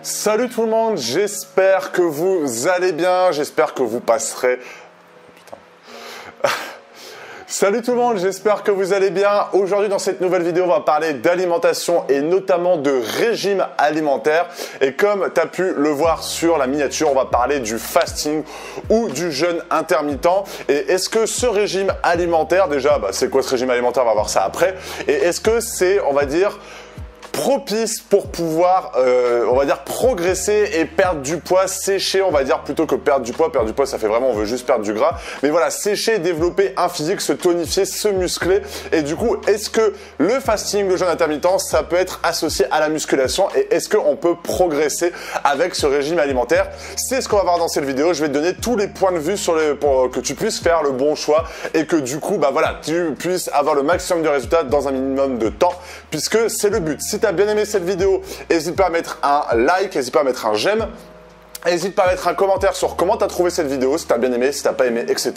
Salut tout le monde, j'espère que vous allez bien, j'espère que vous passerez... Salut tout le monde, j'espère que vous allez bien. Aujourd'hui dans cette nouvelle vidéo, on va parler d'alimentation et notamment de régime alimentaire. Et comme tu as pu le voir sur la miniature, on va parler du fasting ou du jeûne intermittent. Et est-ce que ce régime alimentaire, déjà, c'est quoi ce régime alimentaire? On va voir ça après. Et est-ce que c'est, on va dire, propice pour pouvoir, on va dire, progresser et perdre du poids, sécher, on va dire, plutôt que perdre du poids. Perdre du poids, ça fait vraiment, on veut juste perdre du gras. Mais voilà, sécher, développer un physique, se tonifier, se muscler. Et du coup, est-ce que le fasting, le jeûne intermittent, ça peut être associé à la musculation? Et est-ce qu'on peut progresser avec ce régime alimentaire? C'est ce qu'on va voir dans cette vidéo. Je vais te donner tous les points de vue pour que tu puisses faire le bon choix et que du coup, voilà, tu puisses avoir le maximum de résultats dans un minimum de temps, puisque c'est le but. Si tu as bien aimé cette vidéo, n'hésite pas à mettre un like, n'hésite pas à mettre un j'aime. N'hésite pas à mettre un commentaire sur comment tu as trouvé cette vidéo, si tu as bien aimé, si tu n'as pas aimé, etc.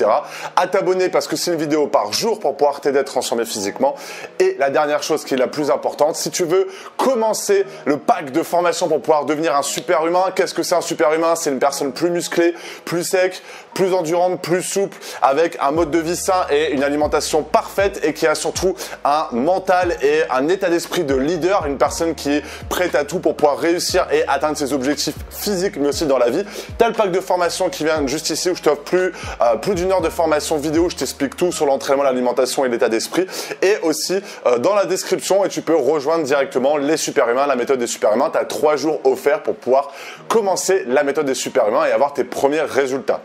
À t'abonner parce que c'est une vidéo par jour pour pouvoir t'aider à te transformer physiquement. Et la dernière chose qui est la plus importante, si tu veux commencer le pack de formation pour pouvoir devenir un super humain, qu'est-ce que c'est un super humain? C'est une personne plus musclée, plus sec, plus endurante, plus souple, avec un mode de vie sain et une alimentation parfaite et qui a surtout un mental et un état d'esprit de leader, une personne qui est prête à tout pour pouvoir réussir et atteindre ses objectifs physiques mais aussi dans la vie. Tu as le pack de formation qui vient juste ici où je t'offre plus d'une heure de formation vidéo où je t'explique tout sur l'entraînement, l'alimentation et l'état d'esprit, et aussi dans la description, et tu peux rejoindre directement les superhumains, la méthode des superhumains. Tu as 3 jours offerts pour pouvoir commencer la méthode des superhumains et avoir tes premiers résultats.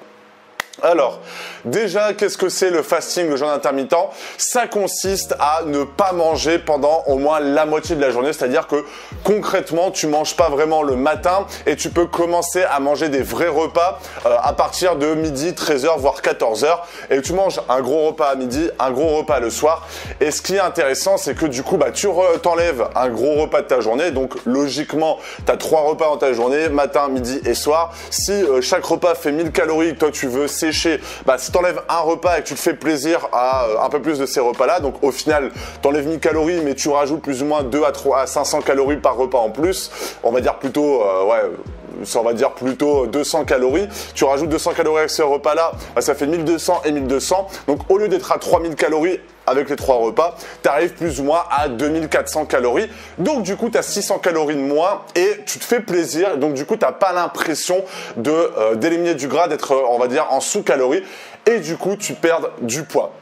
Alors, déjà, qu'est-ce que c'est le fasting, le jeûne intermittent? Ça consiste à ne pas manger pendant au moins la moitié de la journée, c'est-à-dire que concrètement, tu manges pas vraiment le matin et tu peux commencer à manger des vrais repas à partir de midi, 13h, voire 14h, et tu manges un gros repas à midi, un gros repas le soir. Et ce qui est intéressant, c'est que du coup, tu t'enlèves un gros repas de ta journée, donc logiquement, tu as 3 repas dans ta journée, matin, midi et soir. Si chaque repas fait 1000 calories et que toi tu veux sécher, si tu enlèves un repas et que tu te fais plaisir à un peu plus de ces repas-là, donc au final, tu enlèves 1000 calories, mais tu rajoutes plus ou moins 2 à 500 calories par repas en plus. On va dire plutôt, on va dire plutôt 200 calories. Tu rajoutes 200 calories avec ces repas-là, ça fait 1200 et 1200. Donc au lieu d'être à 3000 calories avec les 3 repas, tu arrives plus ou moins à 2400 calories. Donc du coup, tu as 600 calories de moins et tu te fais plaisir. Donc du coup, tu n'as pas l'impression d'éliminer du gras, d'être, on va dire, en sous-calories. Et du coup, tu perds du poids.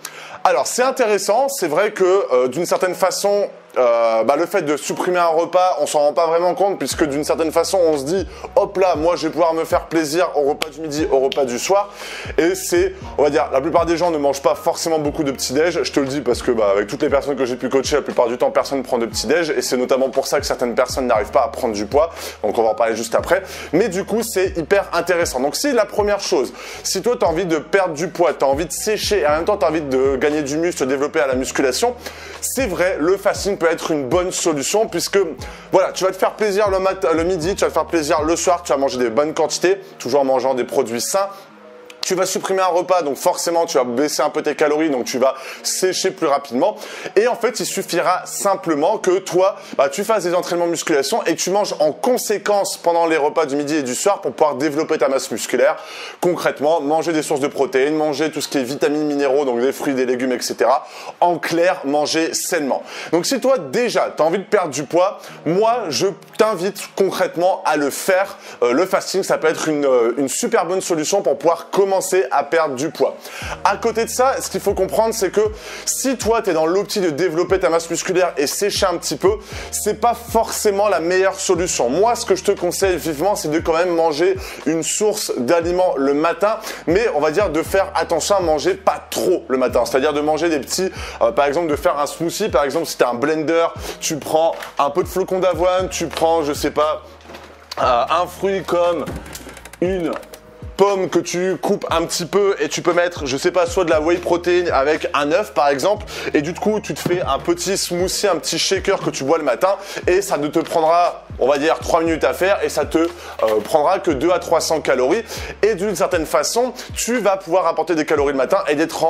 Alors, c'est intéressant. C'est vrai que d'une certaine façon, le fait de supprimer un repas, on s'en rend pas vraiment compte puisque d'une certaine façon, on se dit hop là, moi je vais pouvoir me faire plaisir au repas du midi, au repas du soir. Et c'est, on va dire, la plupart des gens ne mangent pas forcément beaucoup de petits-déj. Je te le dis parce que avec toutes les personnes que j'ai pu coacher, la plupart du temps, personne ne prend de petits-déj et c'est notamment pour ça que certaines personnes n'arrivent pas à prendre du poids. Donc on va en parler juste après. Mais du coup, c'est hyper intéressant. Donc si la première chose, si toi tu as envie de perdre du poids, tu as envie de sécher et en même temps tu as envie de gagner du muscle, de développer à la musculation, c'est vrai, le fasting peut être une bonne solution puisque voilà, tu vas te faire plaisir le midi, tu vas te faire plaisir le soir, tu vas manger des bonnes quantités, toujours en mangeant des produits sains. Tu vas supprimer un repas, donc forcément tu vas baisser un peu tes calories, donc tu vas sécher plus rapidement. Et en fait, il suffira simplement que toi, tu fasses des entraînements de musculation et que tu manges en conséquence pendant les repas du midi et du soir pour pouvoir développer ta masse musculaire. Concrètement, manger des sources de protéines, manger tout ce qui est vitamines, minéraux, donc des fruits, des légumes, etc. En clair, manger sainement. Donc si toi déjà, tu as envie de perdre du poids, moi je t'invite concrètement à le faire. Le fasting, ça peut être une super bonne solution pour pouvoir commencer à perdre du poids. À côté de ça, ce qu'il faut comprendre, c'est que si toi, tu es dans l'optique de développer ta masse musculaire et sécher un petit peu, c'est pas forcément la meilleure solution. Moi, ce que je te conseille vivement, c'est de quand même manger une source d'aliments le matin, mais on va dire de faire attention à manger pas trop le matin. C'est-à-dire de manger des petits, par exemple, de faire un smoothie. Par exemple, si tu as un blender, tu prends un peu de flocons d'avoine, tu prends, je sais pas, un fruit comme une pomme que tu coupes un petit peu et tu peux mettre, je sais pas, soit de la whey protein avec un œuf par exemple, et du coup tu te fais un petit smoothie, un petit shaker que tu bois le matin et ça ne te prendra, on va dire, 3 minutes à faire et ça te prendra que 2 à 300 calories et d'une certaine façon tu vas pouvoir apporter des calories le matin et d'être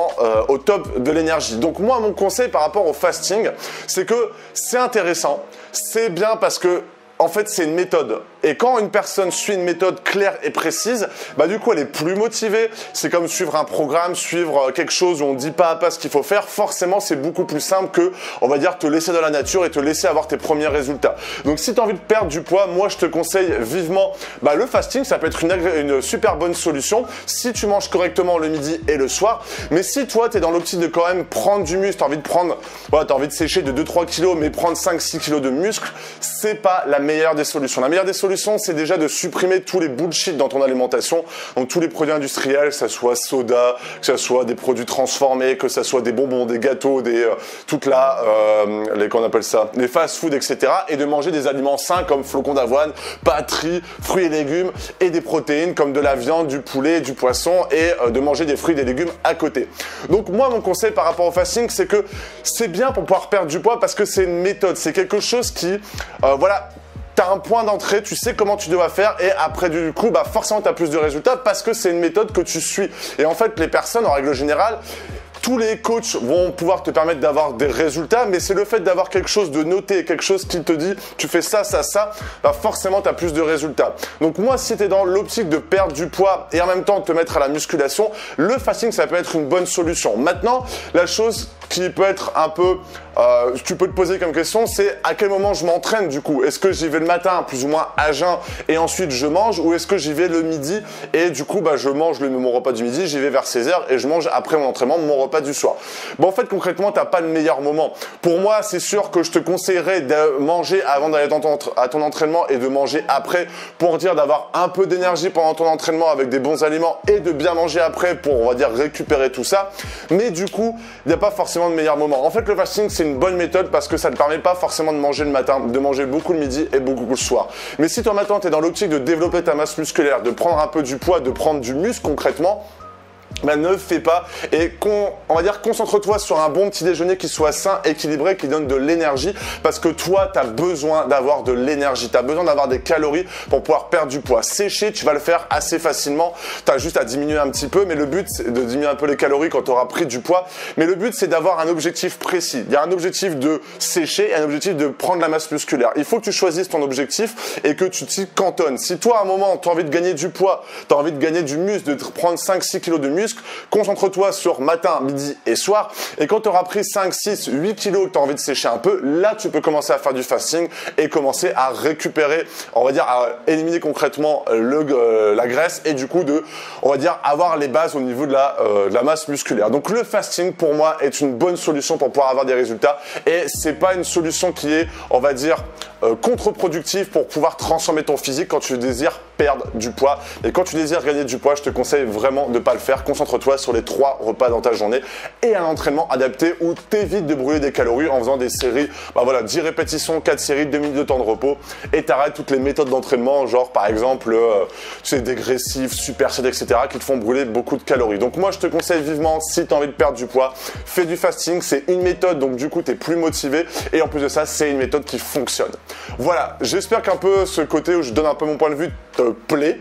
au top de l'énergie. Donc moi, mon conseil par rapport au fasting, c'est que c'est intéressant, c'est bien parce que en fait, c'est une méthode. Et quand une personne suit une méthode claire et précise, bah du coup elle est plus motivée. C'est comme suivre un programme, suivre quelque chose où on dit pas à pas ce qu'il faut faire. Forcément, c'est beaucoup plus simple que, on va dire, te laisser dans la nature et te laisser avoir tes premiers résultats. Donc si tu as envie de perdre du poids, moi je te conseille vivement le fasting. Ça peut être une super bonne solution si tu manges correctement le midi et le soir. Mais si toi tu es dans l'optique de quand même prendre du muscle, tu as envie de prendre, t'as envie de sécher de 2-3 kilos, mais prendre 5-6 kilos de muscle, c'est pas la meilleure des solutions. La meilleure des solutions, c'est déjà de supprimer tous les bullshit dans ton alimentation. Donc tous les produits industriels, que ça soit soda, que ça soit des produits transformés, que ça soit des bonbons, des gâteaux, qu'on appelle ça, les fast-food, etc. Et de manger des aliments sains comme flocons d'avoine, batterie, fruits et légumes et des protéines comme de la viande, du poulet, du poisson et de manger des fruits et des légumes à côté. Donc moi, mon conseil par rapport au fasting, c'est que c'est bien pour pouvoir perdre du poids parce que c'est une méthode, c'est quelque chose qui, tu as un point d'entrée, tu sais comment tu dois faire et après du coup, forcément tu as plus de résultats parce que c'est une méthode que tu suis. Et en fait, les personnes, en règle générale, tous les coachs vont pouvoir te permettre d'avoir des résultats, mais c'est le fait d'avoir quelque chose de noté, quelque chose qui te dit tu fais ça, ça, ça, forcément tu as plus de résultats. Donc moi, si tu es dans l'optique de perdre du poids et en même temps de te mettre à la musculation, le fasting, ça peut être une bonne solution. Maintenant, la chose qui peut être un peu, tu peux te poser comme question, c'est à quel moment je m'entraîne du coup. Est-ce que j'y vais le matin plus ou moins à jeun et ensuite je mange, ou est-ce que j'y vais le midi et du coup je mange mon repas du midi, j'y vais vers 16h et je mange après mon entraînement mon repas du soir. Bon, en fait concrètement t'as pas le meilleur moment. Pour moi c'est sûr que je te conseillerais de manger avant d'aller à ton entraînement et de manger après pour dire d'avoir un peu d'énergie pendant ton entraînement avec des bons aliments et de bien manger après pour, on va dire, récupérer tout ça. Mais du coup il n'y a pas forcément de meilleur moment. En fait, le fasting, c'est une bonne méthode parce que ça ne te permet pas forcément de manger le matin, de manger beaucoup le midi et beaucoup le soir. Mais si toi maintenant, tu es dans l'optique de développer ta masse musculaire, de prendre un peu du poids, de prendre du muscle concrètement, ne fais pas et on va dire concentre-toi sur un bon petit déjeuner qui soit sain, équilibré, qui donne de l'énergie parce que toi tu as besoin d'avoir de l'énergie, tu as besoin d'avoir des calories pour pouvoir perdre du poids. Sécher, tu vas le faire assez facilement, tu as juste à diminuer un petit peu, mais le but c'est de diminuer un peu les calories quand tu auras pris du poids, mais le but c'est d'avoir un objectif précis. Il y a un objectif de sécher et un objectif de prendre la masse musculaire. Il faut que tu choisisses ton objectif et que tu t'y cantonnes. Si toi à un moment tu as envie de gagner du poids, tu as envie de gagner du muscle, de prendre 5-6 kilos de muscle, concentre-toi sur matin, midi et soir. Et quand tu auras pris 5, 6, 8 kilos et que tu as envie de sécher un peu, là, tu peux commencer à faire du fasting et commencer à récupérer, on va dire, à éliminer concrètement la graisse et du coup on va dire, avoir les bases au niveau de la masse musculaire. Donc, le fasting, pour moi, est une bonne solution pour pouvoir avoir des résultats et c'est pas une solution qui est, on va dire, contre-productive pour pouvoir transformer ton physique quand tu désires perdre du poids. Et quand tu désires gagner du poids, je te conseille vraiment de ne pas le faire. Concentre-toi sur les 3 repas dans ta journée et un entraînement adapté où tu évites de brûler des calories en faisant des séries, 10 répétitions, 4 séries, 2 minutes de temps de repos et tu arrêtes toutes les méthodes d'entraînement, genre par exemple, dégressif, superset, etc. qui te font brûler beaucoup de calories. Donc moi, je te conseille vivement, si tu as envie de perdre du poids, fais du fasting. C'est une méthode, donc du coup, tu es plus motivé et en plus de ça, c'est une méthode qui fonctionne. Voilà, j'espère qu'un peu ce côté où je donne un peu mon point de vue te plaît.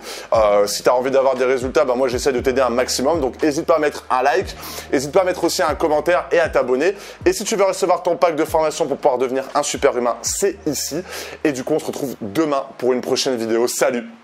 Si tu as envie d'avoir des résultats, moi j'essaie de t'aider un maximum. Donc n'hésite pas à mettre un like, n'hésite pas à mettre aussi un commentaire et à t'abonner. Et si tu veux recevoir ton pack de formation pour pouvoir devenir un super humain, c'est ici. Et du coup, on se retrouve demain pour une prochaine vidéo. Salut!